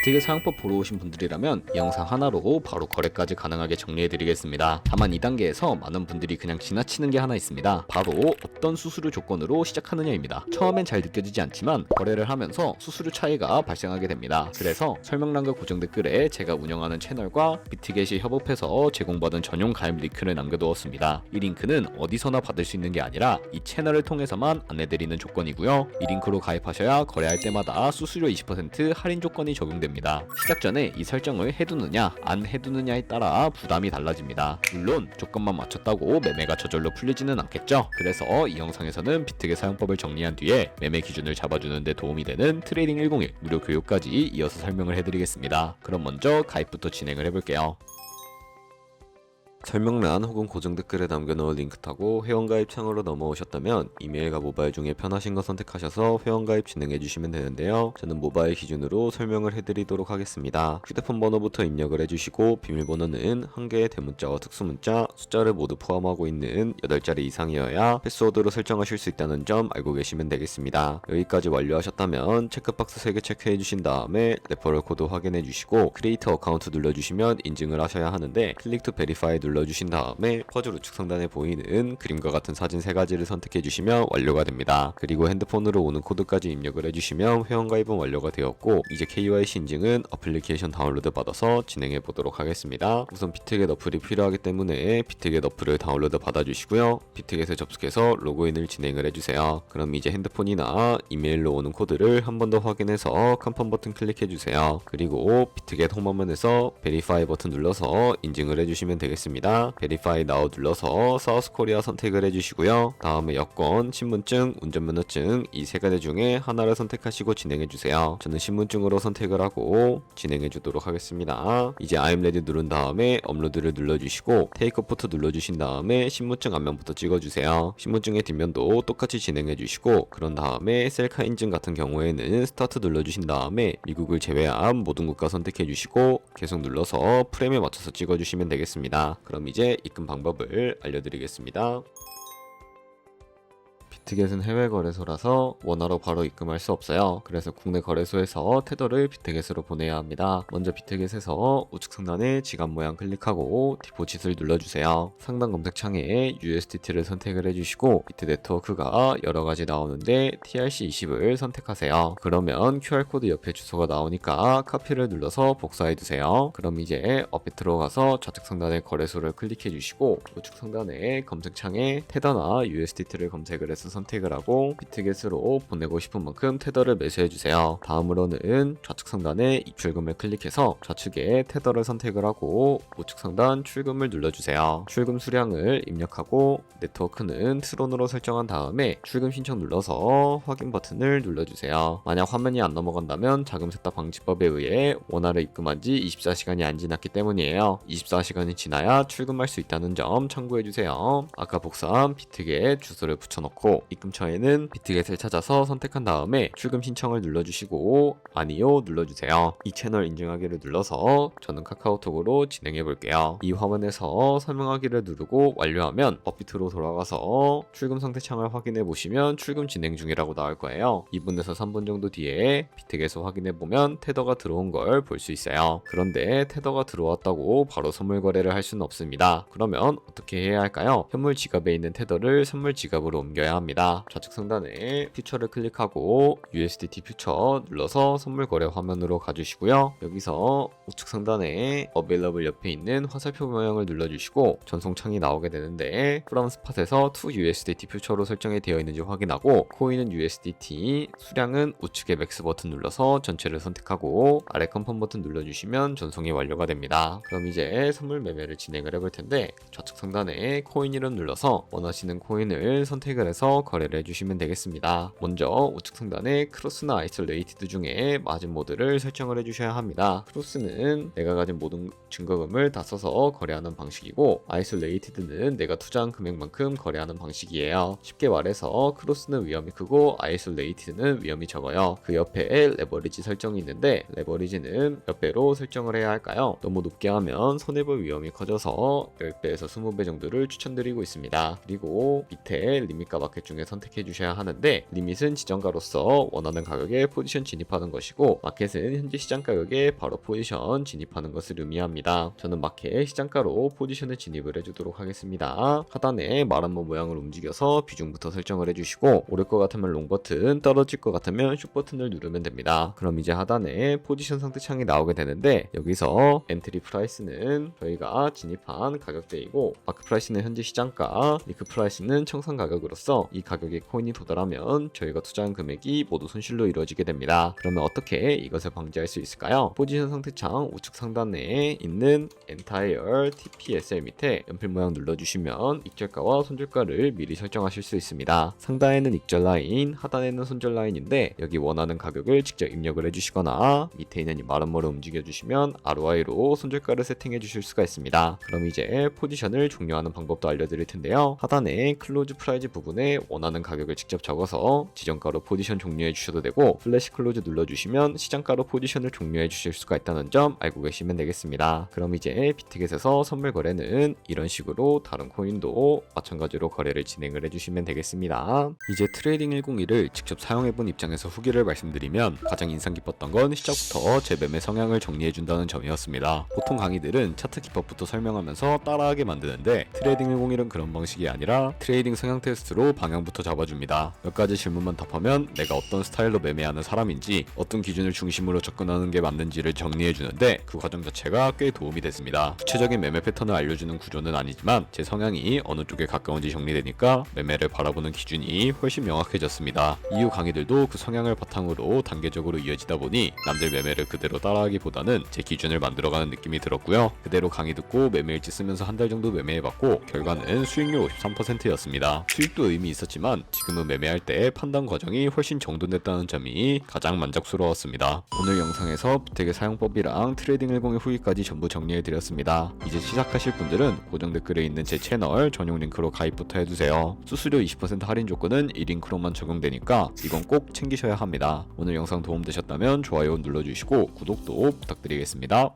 비트겟 사용법 보러 오신 분들이라면 이 영상 하나로 바로 거래까지 가능하게 정리해드리겠습니다. 다만 이 단계에서 많은 분들이 그냥 지나치는 게 하나 있습니다. 바로 어떤 수수료 조건으로 시작하느냐입니다. 처음엔 잘 느껴지지 않지만 거래를 하면서 수수료 차이가 발생하게 됩니다. 그래서 설명란과 고정 댓글에 제가 운영하는 채널과 비트겟이 협업해서 제공받은 전용 가입 링크를 남겨두었습니다. 이 링크는 어디서나 받을 수 있는 게 아니라 이 채널을 통해서만 안내드리는 조건이고요. 이 링크로 가입하셔야 거래할 때마다 수수료 20% 할인 조건이 적용됩니다. 시작 전에 이 설정을 해두느냐 안 해두느냐에 따라 부담이 달라집니다. 물론 조건만 맞췄다고 매매가 저절로 풀리지는 않겠죠. 그래서 이 영상에서는 비트겟 사용법을 정리한 뒤에 매매 기준을 잡아주는 데 도움이 되는 트레이딩 101 무료 교육까지 이어서 설명을 해드리겠습니다. 그럼 먼저 가입부터 진행을 해볼게요. 설명란 혹은 고정 댓글에 남겨놓은 링크 타고 회원가입 창으로 넘어오셨다면 이메일과 모바일 중에 편하신 거 선택하셔서 회원가입 진행해주시면 되는데요. 저는 모바일 기준으로 설명을 해드리도록 하겠습니다. 휴대폰 번호부터 입력을 해주시고 비밀번호는 한 개의 대문자와 특수문자, 숫자를 모두 포함하고 있는 8자리 이상이어야 패스워드로 설정하실 수 있다는 점 알고 계시면 되겠습니다. 여기까지 완료하셨다면 체크박스 3개 체크해주신 다음에 레퍼럴 코드 확인해주시고 크리에이터 어카운트 눌러주시면 인증을 하셔야 하는데 클릭 투 베리파이 눌러주신 다음에 퍼즐 우측 상단에 보이는 그림과 같은 사진 3가지를 선택해주시면 완료가 됩니다. 그리고 핸드폰으로 오는 코드까지 입력을 해주시면 회원가입은 완료가 되었고 이제 KYC 인증은 어플리케이션 다운로드 받아서 진행해 보도록 하겠습니다. 우선 비트겟 어플이 필요하기 때문에 비트겟 어플을 다운로드 받아주시고요. 비트겟에 접속해서 로그인을 진행을 해주세요. 그럼 이제 핸드폰이나 이메일로 오는 코드를 한 번 더 확인해서 컨펌 버튼 클릭해주세요. 그리고 비트겟 홈화면에서 베리파이 버튼 눌러서 인증을 해주시면 되겠습니다. 베리파이 나우 눌러서 사우스 코리아 선택을 해주시고요. 다음에 여권, 신분증, 운전면허증 이 3가지 중에 하나를 선택하시고 진행해주세요. 저는 신분증으로 선택을 하고 진행해주도록 하겠습니다. 이제 I'm ready 누른 다음에 업로드를 눌러주시고 테이크 포토 눌러주신 다음에 신분증 앞면부터 찍어주세요. 신분증의 뒷면도 똑같이 진행해주시고 그런 다음에 셀카 인증 같은 경우에는 스타트 눌러주신 다음에 미국을 제외한 모든 국가 선택해주시고 계속 눌러서 프레임에 맞춰서 찍어주시면 되겠습니다. 그럼 이제 입금 방법을 알려드리겠습니다. 비트겟은 해외 거래소라서 원화로 바로 입금할 수 없어요. 그래서 국내 거래소에서 테더를 비트겟으로 보내야 합니다. 먼저 비트겟에서 우측 상단에 지갑 모양 클릭하고 디포짓을 눌러주세요. 상단 검색창에 USDT를 선택을 해주시고 비트 네트워크가 여러가지 나오는데 TRC20을 선택하세요. 그러면 QR코드 옆에 주소가 나오니까 카피를 눌러서 복사해두세요. 그럼 이제 업에 들어가서 좌측 상단에 거래소를 클릭해주시고 우측 상단에 검색창에 테더나 USDT를 검색을 해서 선택을 하고 비트겟으로 보내고 싶은 만큼 테더를 매수해주세요. 다음으로는 좌측 상단에 입출금을 클릭해서 좌측에 테더를 선택을 하고 우측 상단 출금을 눌러주세요. 출금 수량을 입력하고 네트워크는 트론으로 설정한 다음에 출금 신청 눌러서 확인 버튼을 눌러주세요. 만약 화면이 안 넘어간다면 자금 세탁 방지법에 의해 원화를 입금한 지 24시간이 안 지났기 때문이에요. 24시간이 지나야 출금할 수 있다는 점 참고해주세요. 아까 복사한 비트겟 주소를 붙여넣고 입금처에는 비트겟을 찾아서 선택한 다음에 출금 신청을 눌러주시고 아니요 눌러주세요. 이 채널 인증하기를 눌러서 저는 카카오톡으로 진행해 볼게요. 이 화면에서 설명하기를 누르고 완료하면 업비트로 돌아가서 출금 상태 창을 확인해 보시면 출금 진행 중이라고 나올 거예요. 2분에서 3분 정도 뒤에 비트겟을 확인해 보면 테더가 들어온 걸 볼 수 있어요. 그런데 테더가 들어왔다고 바로 선물 거래를 할 수는 없습니다. 그러면 어떻게 해야 할까요? 현물 지갑에 있는 테더를 선물 지갑으로 옮겨야 합니다. 좌측 상단에 퓨처를 클릭하고 USDT 퓨처 눌러서 선물 거래 화면으로 가주시고요. 여기서 우측 상단에 Available 옆에 있는 화살표 모양을 눌러주시고 전송창이 나오게 되는데 From Spot에서 to USDT 퓨처로 설정이 되어 있는지 확인하고 코인은 USDT, 수량은 우측의 맥스 버튼 눌러서 전체를 선택하고 아래 컨펌 버튼 눌러주시면 전송이 완료가 됩니다. 그럼 이제 선물 매매를 진행을 해볼 텐데 좌측 상단에 코인 이름 눌러서 원하시는 코인을 선택을 해서 거래를 해주시면 되겠습니다. 먼저 우측 상단에 크로스나 아이솔레이티드 중에 마진 모드를 설정을 해주셔야 합니다. 크로스는 내가 가진 모든 증거금을 다 써서 거래하는 방식이고 아이솔레이티드는 내가 투자한 금액만큼 거래하는 방식이에요. 쉽게 말해서 크로스는 위험이 크고 아이솔레이티드는 위험이 적어요. 그 옆에 레버리지 설정이 있는데 레버리지는 몇 배로 설정을 해야 할까요? 너무 높게 하면 손해볼 위험이 커져서 10배에서 20배 정도를 추천드리고 있습니다. 그리고 밑에 리밋과 마켓 중에 중에 선택해 주셔야 하는데, 리밋은 지정가로서 원하는 가격에 포지션 진입하는 것이고, 마켓은 현재 시장 가격에 바로 포지션 진입하는 것을 의미합니다. 저는 마켓 시장가로 포지션을 진입을 해주도록 하겠습니다. 하단에 말한번 모양을 움직여서 비중부터 설정을 해주시고, 오를 것 같으면 롱 버튼, 떨어질 것 같으면 숏 버튼을 누르면 됩니다. 그럼 이제 하단에 포지션 상태창이 나오게 되는데, 여기서 엔트리 프라이스는 저희가 진입한 가격대이고, 마크 프라이스는 현재 시장가, 리크 프라이스는 청산 가격으로서 이 가격에 코인이 도달하면 저희가 투자한 금액이 모두 손실로 이루어지게 됩니다. 그러면 어떻게 이것을 방지할 수 있을까요? 포지션 상태창 우측 상단에 있는 Entire TPSL 밑에 연필 모양 눌러주시면 익절가와 손절가를 미리 설정하실 수 있습니다. 상단에는 익절 라인, 하단에는 손절 라인인데, 여기 원하는 가격을 직접 입력을 해주시거나 밑에 있는 이 마름모를 움직여주시면 ROI로 손절가를 세팅해 주실 수가 있습니다. 그럼 이제 포지션을 종료하는 방법도 알려드릴 텐데요. 하단에 클로즈 프라이즈 부분에 원하는 가격을 직접 적어서 지정가로 포지션 종료해 주셔도 되고, 플래시 클로즈 눌러주시면 시장가로 포지션을 종료해 주실 수가 있다는 점 알고 계시면 되겠습니다. 그럼 이제 비트겟에서 선물 거래는 이런 식으로 다른 코인도 마찬가지로 거래를 진행을 해주시면 되겠습니다. 이제 트레이딩 101을 직접 사용해본 입장에서 후기를 말씀드리면, 가장 인상 깊었던 건 시작부터 제 매매 성향을 정리해준다는 점이었습니다. 보통 강의들은 차트 기법부터 설명하면서 따라하게 만드는데, 트레이딩 101은 그런 방식이 아니라 트레이딩 성향 테스트로 방향부터 잡아줍니다. 몇 가지 질문만 답하면 내가 어떤 스타일로 매매하는 사람인지, 어떤 기준을 중심으로 접근하는 게 맞는지를 정리해주는데, 그 과정 자체가 꽤 도움이 됐습니다. 구체적인 매매 패턴을 알려주는 구조는 아니지만 제 성향이 어느 쪽에 가까운지 정리되니까 매매를 바라보는 기준이 훨씬 명확해졌습니다. 이후 강의들도 그 성향을 바탕으로 단계적으로 이어지다 보니 남들 매매를 그대로 따라하기보다는 제 기준을 만들어가는 느낌이 들었고요. 그대로 강의 듣고 매매일지 쓰면서 한 달 정도 매매해봤고, 결과는 수익률 53%였습니다. 수익도 의미 있었지만 지금은 매매할 때 판단 과정이 훨씬 정돈됐다는 점이 가장 만족스러웠습니다. 오늘 영상에서 비트겟 사용법이랑 트레이딩 101 후기까지 전부 정리해드렸습니다. 이제 시작하실 분들은 고정 댓글에 있는 제 채널 전용 링크로 가입부터 해주세요. 수수료 20% 할인 조건은 이 링크로만 적용되니까 이건 꼭 챙기셔야 합니다. 오늘 영상 도움되셨다면 좋아요 눌러주시고 구독도 부탁드리겠습니다.